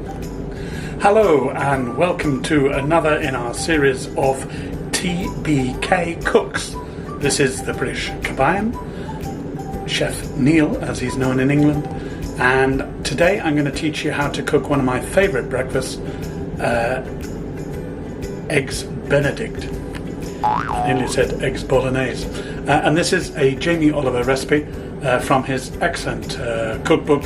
Hello and welcome to another in our series of TBK Cooks. This is the British Kabayan, Chef Neil as he's known in England, and today I'm going to teach you how to cook one of my favourite breakfasts, eggs Benedict. I nearly said eggs bolognese. And this is a Jamie Oliver recipe from his excellent cookbook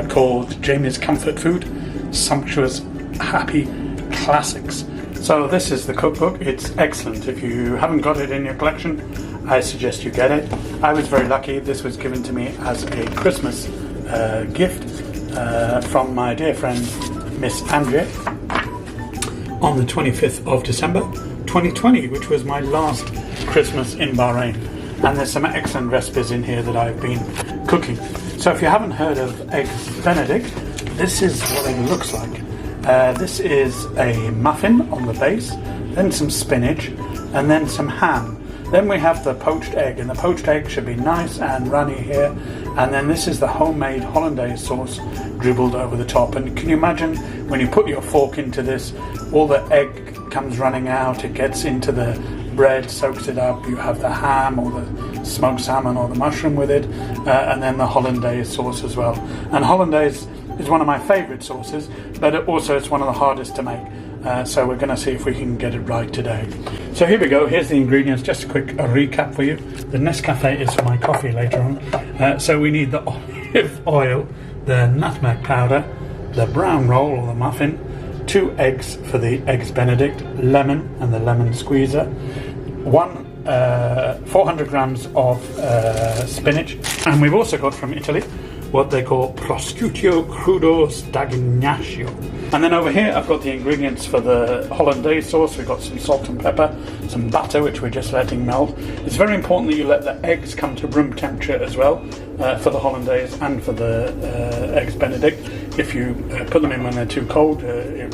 called Jamie's Comfort Food, Sumptuous Happy Classics. So this is the cookbook. It's excellent. If you haven't got it in your collection, I suggest you get it. I was very lucky. This was given to me as a Christmas gift from my dear friend Miss Andrea on the 25th of December 2020, which was my last Christmas in Bahrain. And there's some excellent recipes in here that I've been cooking. So if you haven't heard of eggs Benedict, this is what it looks like. This is a muffin on the base, then some spinach, and then some ham. Then we have the poached egg, and the poached egg should be nice and runny here. And then this is the homemade Hollandaise sauce dribbled over the top. And can you imagine when you put your fork into this, all the egg comes running out, it gets into the bread, soaks it up, you have the ham or the smoked salmon or the mushroom with it, and then the Hollandaise sauce as well. And Hollandaise is one of my favourite sauces, but it's one of the hardest to make. So we're going to see if we can get it right today. So here we go, here's the ingredients, just a quick recap for you. The Nescafe is for my coffee later on. So we need the olive oil, the nutmeg powder, the brown roll or the muffin, 2 eggs for the eggs Benedict, lemon and the lemon squeezer, 400 grams of spinach, and we've also got from Italy what they call prosciutto crudo stagnacio. And then over here I've got the ingredients for the Hollandaise sauce. We've got some salt and pepper, some butter which we're just letting melt. It's very important that you let the eggs come to room temperature as well for the Hollandaise and for the eggs Benedict. If you put them in when they're too cold, it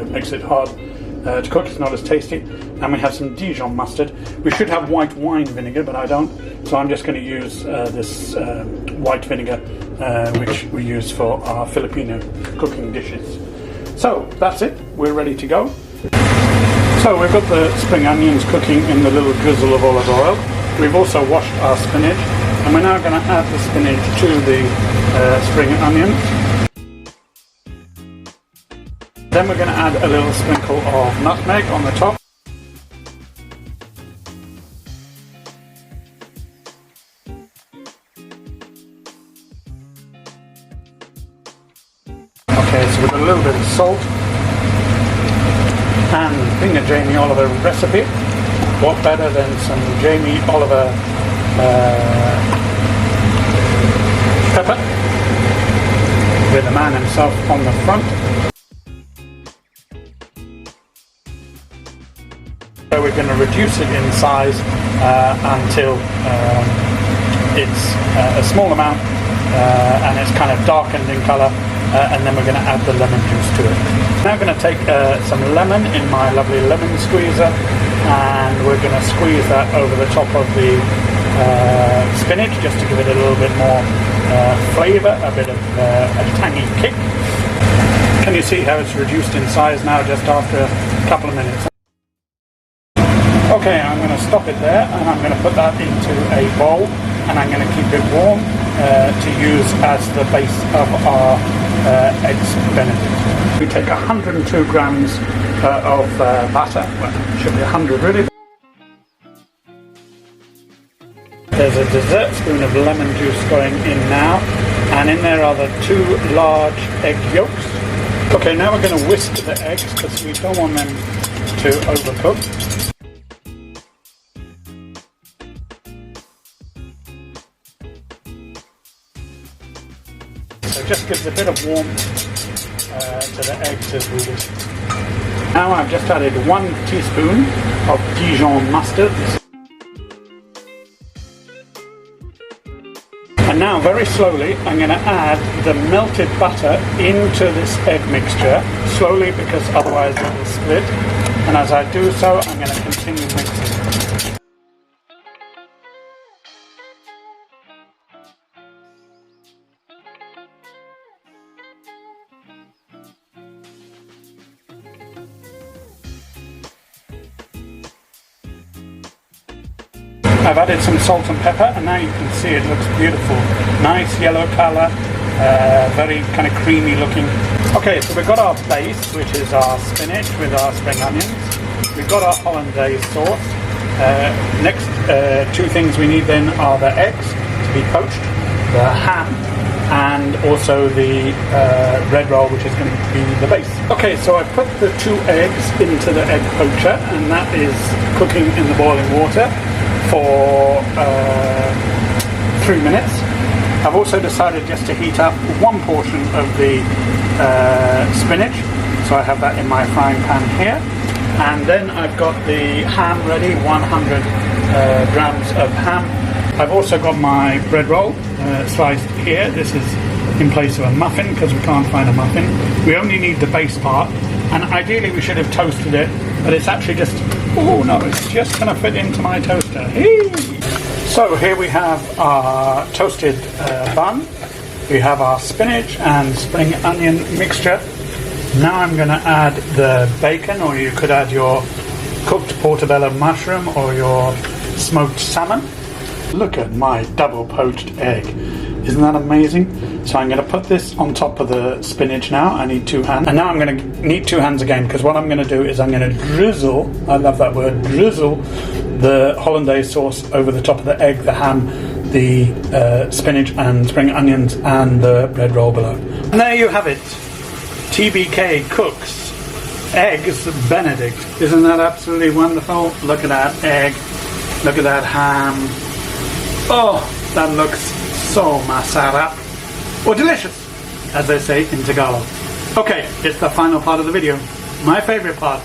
makes it hard to cook. It's not as tasty. And we have some Dijon mustard. We should have white wine vinegar, but I don't, so I'm just going to use this white vinegar which we use for our Filipino cooking dishes. So that's it, we're ready to go. So we've got the spring onions cooking in the little drizzle of olive oil. We've also washed our spinach, and we're now going to add the spinach to the spring onions. Then we're going to add a little sprinkle of nutmeg on the top. Okay, so with a little bit of salt, and being a Jamie Oliver recipe, what better than some Jamie Oliver pepper with the man himself on the front. So we're going to reduce it in size until it's a small amount and it's kind of darkened in colour. And then we're going to add the lemon juice to it. Now I'm going to take some lemon in my lovely lemon squeezer, and we're going to squeeze that over the top of the spinach just to give it a little bit more flavour, a bit of a tangy kick. Can you see how it's reduced in size now just after a couple of minutes? Okay, I'm going to stop it there, and I'm going to put that into a bowl, and I'm going to keep it warm to use as the base of our eggs Benedict. We take 102 grams of butter, well it should be 100 really. There's a dessert spoon of lemon juice going in now, and in there are the 2 large egg yolks. Okay, now we're going to whisk the eggs because we don't want them to overcook. So it just gives a bit of warmth to the eggs as we whisk. Now I've just added 1 teaspoon of Dijon mustard. And now very slowly I'm going to add the melted butter into this egg mixture, slowly because otherwise it will split. And as I do so, I'm going to continue mixing. I've added some salt and pepper, and now you can see it looks beautiful. Nice yellow colour, very kind of creamy looking. Okay, so we've got our base, which is our spinach with our spring onions. We've got our Hollandaise sauce. Next two things we need then are the eggs to be poached, the ham, and also the bread roll, which is going to be the base. Okay, so I put the 2 eggs into the egg poacher, and that is cooking in the boiling water for 3 minutes. I've also decided just to heat up 1 portion of the spinach, so I have that in my frying pan here. And then I've got the ham ready, 100 grams of ham. I've also got my bread roll sliced here. This is in place of a muffin because we can't find a muffin. We only need the base part, and ideally we should have toasted it, but it's actually just, oh no, it's just going to fit into my toaster. Hey! So here we have our toasted bun. We have our spinach and spring onion mixture. Now I'm going to add the bacon, or you could add your cooked portobello mushroom or your smoked salmon. Look at my double poached egg. Isn't that amazing? So I'm going to put this on top of the spinach now. I need 2 hands. And now I'm going to need 2 hands again, because what I'm going to do is I'm going to drizzle, I love that word, drizzle the Hollandaise sauce over the top of the egg, the ham, the spinach and spring onions, and the bread roll below. And there you have it. TBK Cooks Eggs Benedict. Isn't that absolutely wonderful? Look at that egg. Look at that ham. Oh, that looks so masara. Or delicious, as they say in Tagalog. Okay, it's the final part of the video. My favourite part,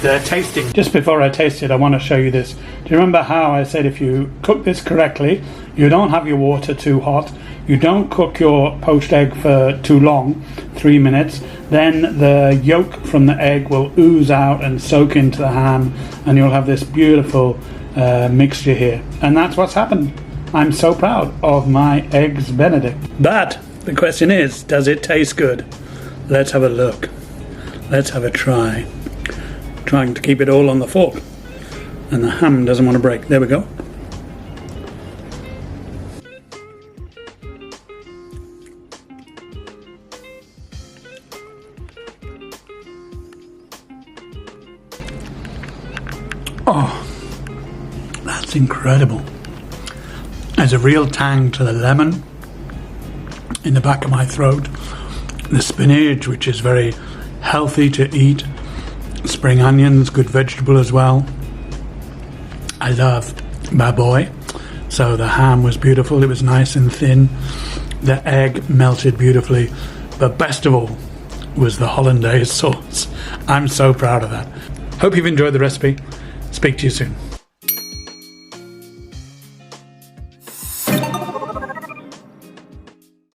the tasting. Just before I taste it, I want to show you this. Do you remember how I said if you cook this correctly, you don't have your water too hot, you don't cook your poached egg for too long, 3 minutes, then the yolk from the egg will ooze out and soak into the ham, and you'll have this beautiful mixture here. And that's what's happened. I'm so proud of my eggs Benedict. But the question is, does it taste good? Let's have a look. Let's have a try. Trying to keep it all on the fork, and the ham doesn't want to break. There we go. Oh, that's incredible. There's a real tang to the lemon in the back of my throat. The spinach, which is very healthy to eat. Spring onions, good vegetable as well. I loved baboy. So the ham was beautiful. It was nice and thin. The egg melted beautifully. But best of all was the Hollandaise sauce. I'm so proud of that. Hope you've enjoyed the recipe. Speak to you soon.